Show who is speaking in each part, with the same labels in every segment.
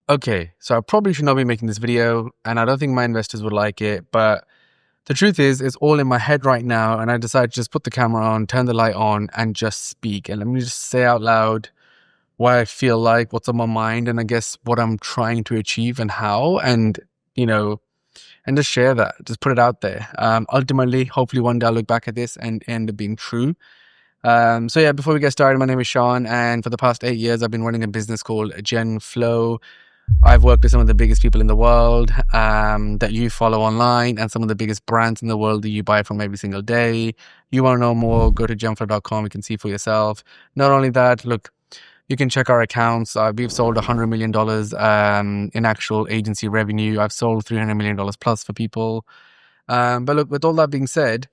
Speaker 1: Okay, so I probably should not be making this video, and I don't think my investors would like it, but the truth is, it's all in my head right now, and I decided to just put the camera on, turn the light on, and just speak. And let me just say out loud what I feel like, what's on my mind, and I guess what I'm trying to achieve and how, and, you know, and just share that, just put it out there. Ultimately, hopefully one day I'll look back at this and end up being true. So yeah, before we get started, my name is Shan, and for the past 8 years, I've been running a business called Genflow. I've worked with some of the biggest people in the world that you follow online, and some of the biggest brands in the world that you buy from every single day. You want to know more, go to gemflow.com. You can see for yourself. Not only that, look, you can check our accounts. We've sold $100 million in actual agency revenue. I've sold $300 million plus for people. But look, with all that being said,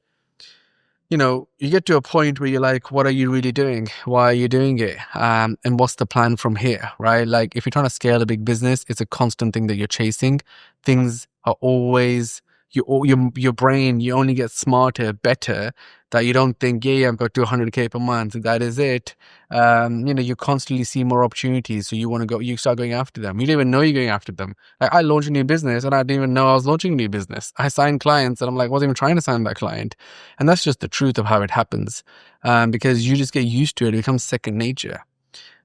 Speaker 1: you get to a point where you're like, what are you really doing? Why are you doing it? And what's the plan from here, right? Like, if you're trying to scale a big business, it's a constant thing that you're chasing. Things are always, your brain, you only get smarter, better, that you don't think, yeah, I've got to 100K per month. That is it. You constantly see more opportunities. So you start going after them. You don't even know you're going after them. Like, I launched a new business and I didn't even know I was launching a new business. I signed clients and I'm like, wasn't even trying to sign that client. And that's just the truth of how it happens. Because you just get used to it. It becomes second nature.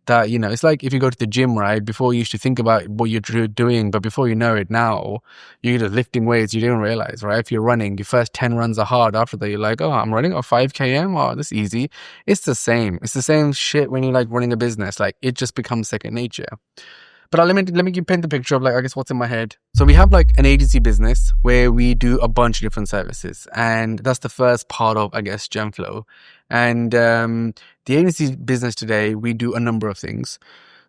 Speaker 1: That, it's like if you go to the gym, right? Before you used to think about what you're doing, but before you know it now, you're just lifting weights. You didn't realize, right? If you're running, your first 10 runs are hard. After that, you're like, oh, I'm running a 5 km. Oh, this is easy. It's the same. It's the same shit when you're like running a business. Like, it just becomes second nature. But let me paint the picture of, like, I guess what's in my head. So we have like an agency business where we do a bunch of different services, and that's the first part of, I guess, Gemflow. And the agency business today, we do a number of things.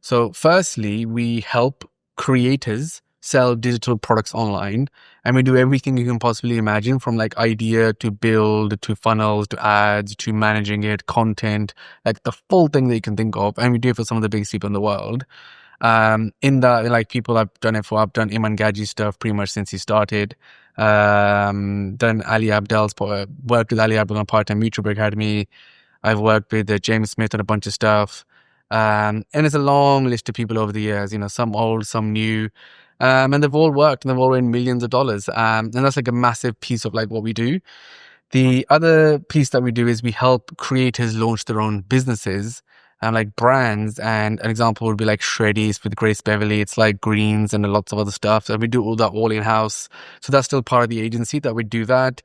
Speaker 1: So firstly, we help creators sell digital products online, and we do everything you can possibly imagine, from like idea to build to funnels to ads to managing it, content, like the full thing that you can think of. And we do it for some of the biggest people in the world. In that, like, people I've done it for, I've done Iman Gaji stuff pretty much since he started. Done Ali Abdal's, worked with Ali Abdal on Part-Time YouTuber Academy. I've worked with James Smith on a bunch of stuff. And it's a long list of people over the years, some old, some new. And they've all worked and they've all earned millions of dollars. And that's like a massive piece of like what we do. The other piece that we do is we help creators launch their own businesses and like brands. And an example would be like Shreddies with Grace Beverly. It's like greens and lots of other stuff. So we do all that all in-house. So that's still part of the agency that we do that.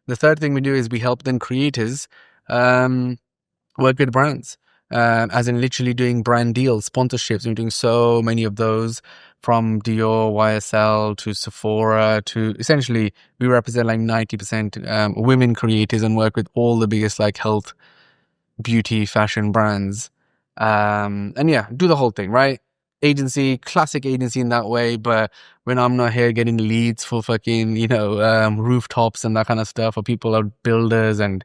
Speaker 1: The third thing we do is we help then creators work with brands, as in literally doing brand deals, sponsorships. We're doing so many of those, from Dior, YSL to Sephora to, essentially, we represent like 90% women creators and work with all the biggest like health, beauty, fashion brands. And yeah, do the whole thing, right? Agency, classic agency in that way. But when I'm not here getting leads for fucking, rooftops and that kind of stuff, or people are builders and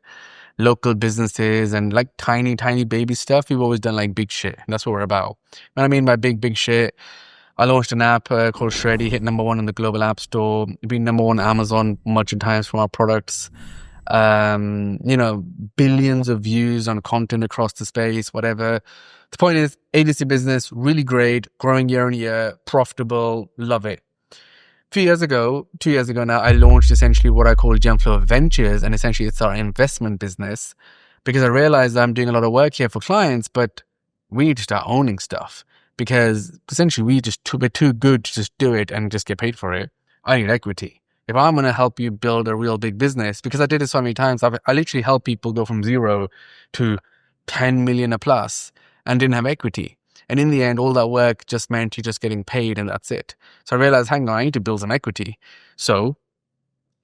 Speaker 1: local businesses and like tiny baby stuff, we've always done like big shit. That's what we're about. What I mean by big shit, I launched an app called Shreddy, hit number 1 in the global app store, been number 1 on Amazon much of times from our products. Billions of views on content across the space, whatever. The point is, agency business, really great, growing year on year, profitable, love it. 2 years ago now, I launched essentially what I call Gemflow Ventures, and essentially it's our investment business, because I realized I'm doing a lot of work here for clients, but we need to start owning stuff, because essentially we're too good to just do it and just get paid for it. I need equity. If I'm going to help you build a real big business, because I did it so many times, I literally help people go from 0 to 10 million a plus and didn't have equity. And in the end, all that work just meant you're just getting paid and that's it. So I realized, hang on, I need to build some equity. So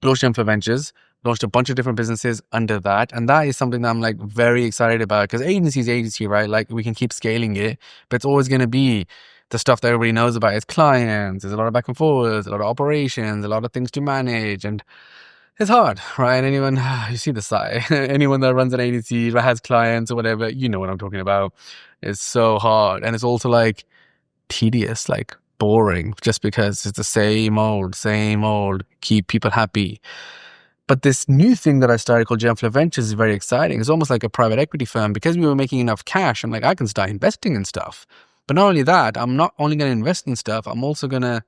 Speaker 1: launched Gemflow Ventures, launched a bunch of different businesses under that. And that is something that I'm like very excited about, because agency is agency, right? Like, we can keep scaling it, but it's always going to be the stuff that everybody knows about. It's clients, there's a lot of back and forth, a lot of operations, a lot of things to manage, and it's hard, right? Anyone, you see the sigh, anyone that runs an agency or has clients or whatever, you know what I'm talking about. It's so hard. And it's also like tedious, like boring, just because it's the same old, keep people happy. But this new thing that I started called Gemflow Ventures is very exciting. It's almost like a private equity firm, because we were making enough cash. I'm like, I can start investing in stuff. But not only that, I'm not only going to invest in stuff, I'm also going to,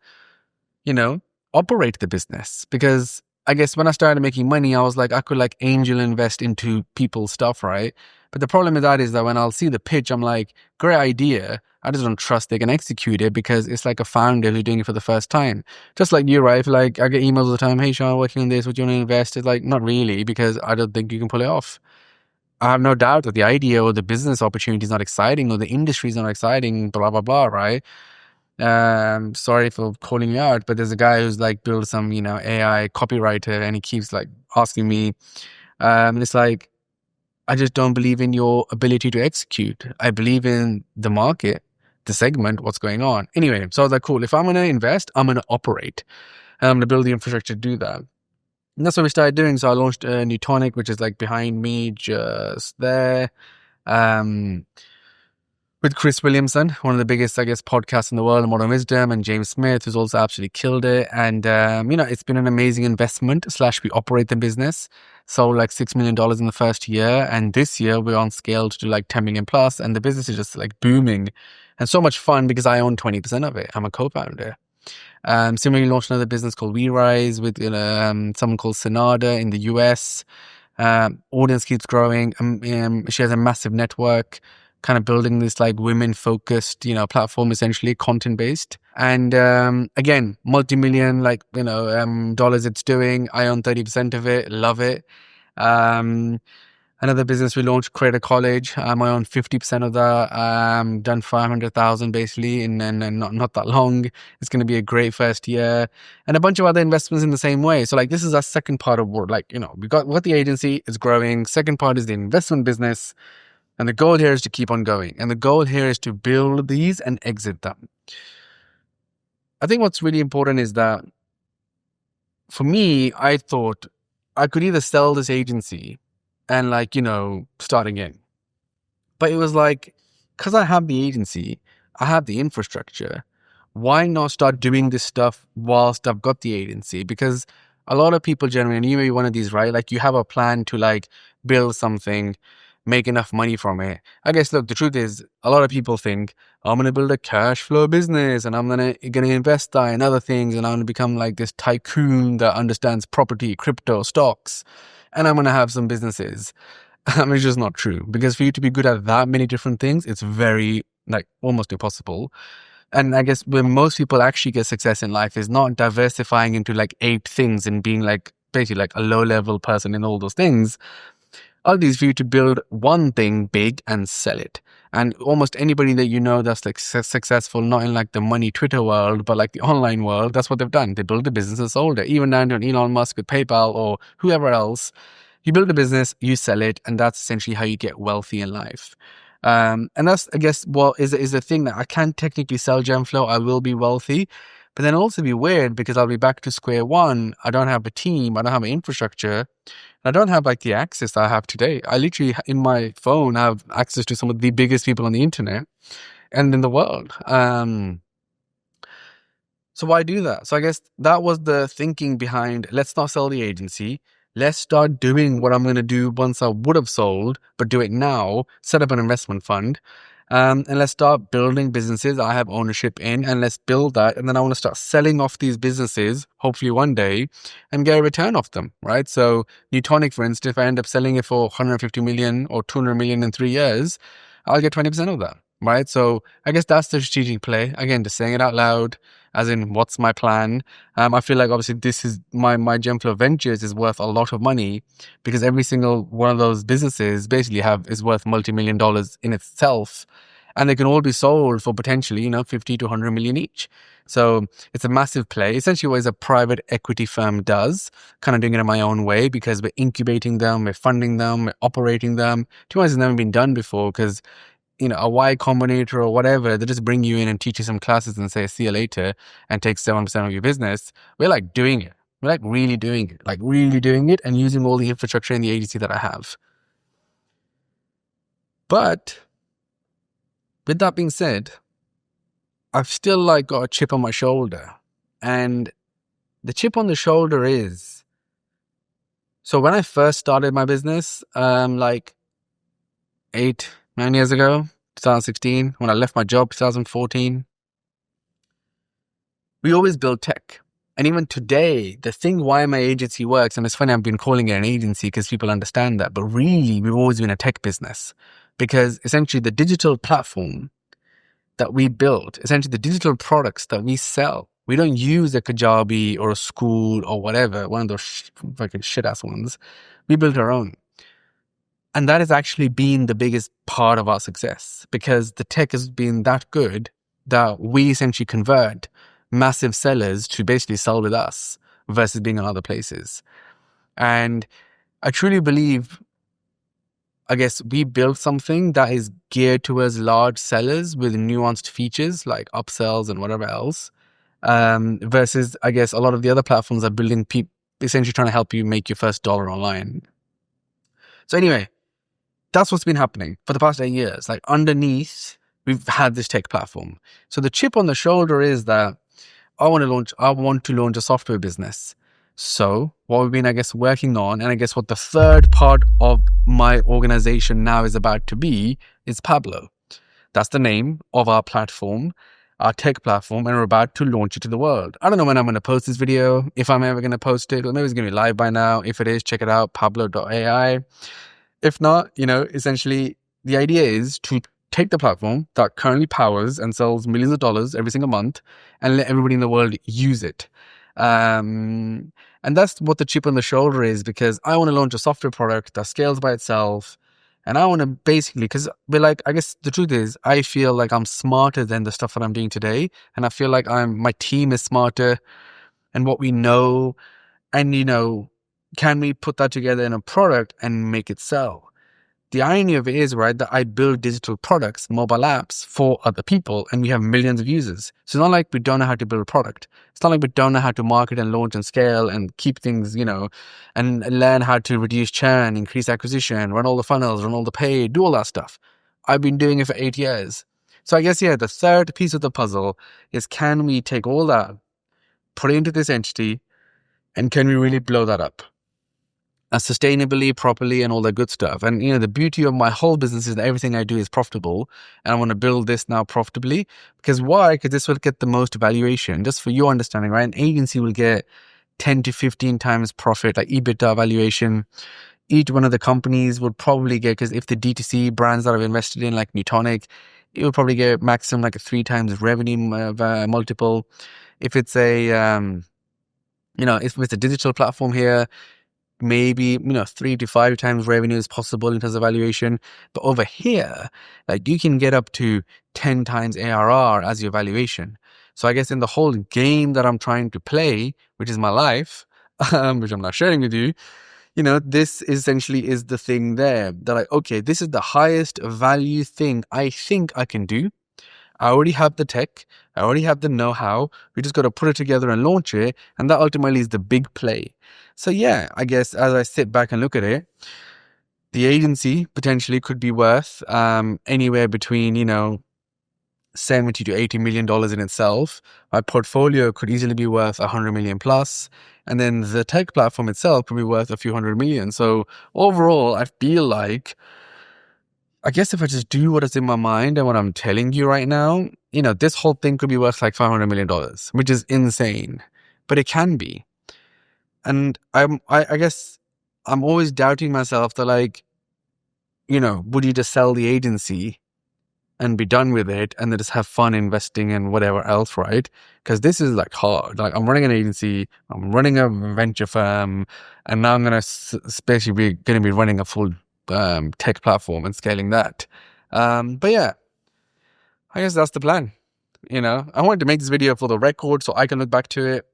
Speaker 1: operate the business. Because I guess when I started making money, I was like, I could like angel invest into people's stuff, right? But the problem with that is that when I'll see the pitch, I'm like, great idea. I just don't trust they can execute it because it's like a founder who's doing it for the first time. Just like you, right? Like I get emails all the time, hey Shan, working on this, would you want to invest? It's like, not really, because I don't think you can pull it off. I have no doubt that the idea or the business opportunity is not exciting or the industry is not exciting, blah, blah, blah, right? Sorry for calling you out, but there's a guy who's like built some, AI copywriter, and he keeps like asking me, it's like, I just don't believe in your ability to execute. I believe in the market, the segment, what's going on. Anyway, so I was like, cool, if I'm going to invest, I'm going to operate. And I'm going to build the infrastructure to do that. And that's what we started doing. So I launched a new tonic, which is like behind me, just there. With Chris Williamson, one of the biggest, I guess, podcasts in the world, Modern Wisdom, and James Smith, who's also absolutely killed it. And, it's been an amazing investment / we operate the business. Sold like $6 million in the first year. And this year we're on scale to do like 10 million plus. And the business is just like booming and so much fun because I own 20% of it. I'm a co-founder. Similarly launched another business called WeRise with someone called Sonada in the US. Audience keeps growing. She has a massive network, kind of building this like women focused, platform, essentially content based. And, again, multi-million, dollars it's doing. I own 30% of it. Love it. Another business we launched, Creator College. I own 50% of that. Done 500,000 basically in not that long. It's going to be a great first year, and a bunch of other investments in the same way. So like this is our second part of work. We got the agency, it's growing. Second part is the investment business. And the goal here is to keep on going. And the goal here is to build these and exit them. I think what's really important is that for me, I thought I could either sell this agency and start again. But it was like, because I have the agency, I have the infrastructure, why not start doing this stuff whilst I've got the agency? Because a lot of people generally, and you may be one of these, right? Like you have a plan to build something, make enough money from it. I guess, look, the truth is a lot of people think I'm going to build a cash flow business and I'm going to invest that in other things. And I'm going to become like this tycoon that understands property, crypto, stocks. And I'm going to have some businesses. It's just not true, because for you to be good at that many different things, it's very almost impossible. And I guess where most people actually get success in life is not diversifying into 8 things and being basically a low level person in all those things. All these for you to build one thing big and sell it. And almost anybody that that's successful, not in the money Twitter world, but the online world, that's what they've done. They built a business and sold it. Even down to Elon Musk with PayPal or whoever else. You build a business, you sell it, and that's essentially how you get wealthy in life. And that's, I guess, is a thing that I can't technically sell Gemflow. I will be wealthy, but then also be weird because I'll be back to square one. I don't have a team. I don't have an infrastructure. I don't have the access I have today. I literally, in my phone, have access to some of the biggest people on the internet and in the world. So why do that? So I guess that was the thinking behind, let's not sell the agency. Let's start doing what I'm going to do once I would have sold, but do it now, set up an investment fund. And let's start building businesses I have ownership in, and let's build that. And then I want to start selling off these businesses, hopefully one day, and get a return off them, right? So Newtonic, for instance, if I end up selling it for 150 million or 200 million in 3 years, I'll get 20% of that, right? So I guess that's the strategic play. Again, just saying it out loud, as in what's my plan. I feel like obviously this is my Gemflow Ventures is worth a lot of money because every single one of those businesses basically is worth multi-million dollars in itself. And they can all be sold for potentially, 50 to 100 million each. So it's a massive play. Essentially what a private equity firm does, kind of doing it in my own way because we're incubating them, we're funding them, we're operating them. To be honest, it's never been done before because a Y Combinator or whatever, they just bring you in and teach you some classes and say, see you later, and take 7% of your business. We're doing it. We're really doing it and using all the infrastructure in the agency that I have. But with that being said, I've still got a chip on my shoulder. And the chip on the shoulder is, so when I first started my business, 8-9 years ago, 2016, when I left my job, 2014. We always build tech. And even today, the thing why my agency works, and it's funny, I've been calling it an agency because people understand that, but really, we've always been a tech business. Because essentially, the digital platform that we build, essentially the digital products that we sell, we don't use a Kajabi or a School or whatever, one of those fucking shit-ass ones. We build our own. And that has actually been the biggest part of our success, because the tech has been that good that we essentially convert massive sellers to basically sell with us versus being in other places. And I truly believe, I guess, we built something that is geared towards large sellers with nuanced features like upsells and whatever else, versus, I guess, a lot of the other platforms are building essentially trying to help you make your first dollar online. So anyway, that's what's been happening for the past 8 years. Like, underneath, we've had this tech platform. So the chip on the shoulder is that I want to launch a software business. So what we've been, I guess, working on, and I guess what the third part of my organization now is about to be, is Pablo. That's the name of our platform, our tech platform, and we're about to launch it to the world. I don't know when I'm going to post this video, if I'm ever going to post it, or maybe it's going to be live by now. If it is, check it out, pablo.ai. If not, essentially the idea is to take the platform that currently powers and sells millions of dollars every single month and let everybody in the world use it. And that's what the chip on the shoulder is, because I want to launch a software product that scales by itself. And I want to basically, because I guess the truth is, I feel like I'm smarter than the stuff that I'm doing today. And I feel like my team is smarter and what we know. And, can we put that together in a product and make it sell? The irony of it is, right, that I build digital products, mobile apps for other people, and we have millions of users. So it's not like we don't know how to build a product. It's not like we don't know how to market and launch and scale and keep things, and learn how to reduce churn, increase acquisition, run all the funnels, run all the paid, do all that stuff. I've been doing it for 8 years. So I guess, the third piece of the puzzle is, can we take all that, put it into this entity, and can we really blow that up? Sustainably, properly, and all that good stuff. And the beauty of my whole business is that everything I do is profitable, and I want to build this now profitably. Because why? Because this will get the most valuation. Just for your understanding, right? An agency will get 10 to 15 times profit, like EBITDA valuation. Each one of the companies would probably get, because if the D2C brands that I've invested in, like Newtonic, it will probably get maximum like a 3 times revenue multiple. If it's if it's a digital platform here, maybe 3 to 5 times revenue is possible in terms of valuation. But over here, like, you can get up to 10 times ARR as your valuation. So I guess in the whole game that I'm trying to play, which is my life, which I'm not sharing with you, this essentially is the thing there that okay, this is the highest value thing I think I can do. I already have the tech. I already have the know-how. We just got to put it together and launch it. And that ultimately is the big play. So yeah, I guess as I sit back and look at it, the agency potentially could be worth anywhere between, $70 to $80 million in itself. My portfolio could easily be worth 100 million plus. And then the tech platform itself could be worth a few hundred million. So overall, I feel like, I guess if I just do what is in my mind and what I'm telling you right now, this whole thing could be worth like $500 million, which is insane, but it can be. And I guess I'm always doubting myself that, like, would you just sell the agency and be done with it and then just have fun investing and whatever else, right? Because this is like hard. Like, I'm running an agency, I'm running a venture firm, and now I'm going to especially be running a full tech platform and scaling that. But yeah, I guess that's the plan. I wanted to make this video for the record so I can look back to it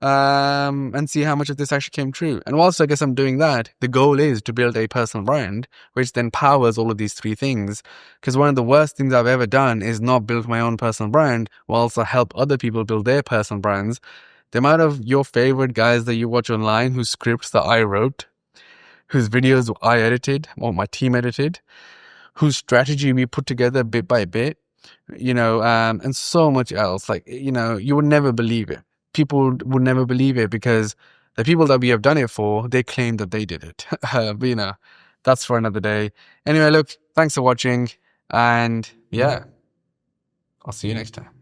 Speaker 1: and see how much of this actually came true. And whilst I guess I'm doing that, the goal is to build a personal brand, which then powers all of these 3 things. Because one of the worst things I've ever done is not build my own personal brand, whilst I help other people build their personal brands. The amount of your favorite guys that you watch online whose scripts that I wrote, whose videos I edited or my team edited, whose strategy we put together bit by bit, and so much else. Like, you would never believe it. People would never believe it because the people that we have done it for, they claim that they did it. But that's for another day. Anyway, look, thanks for watching, and yeah, I'll see you next time.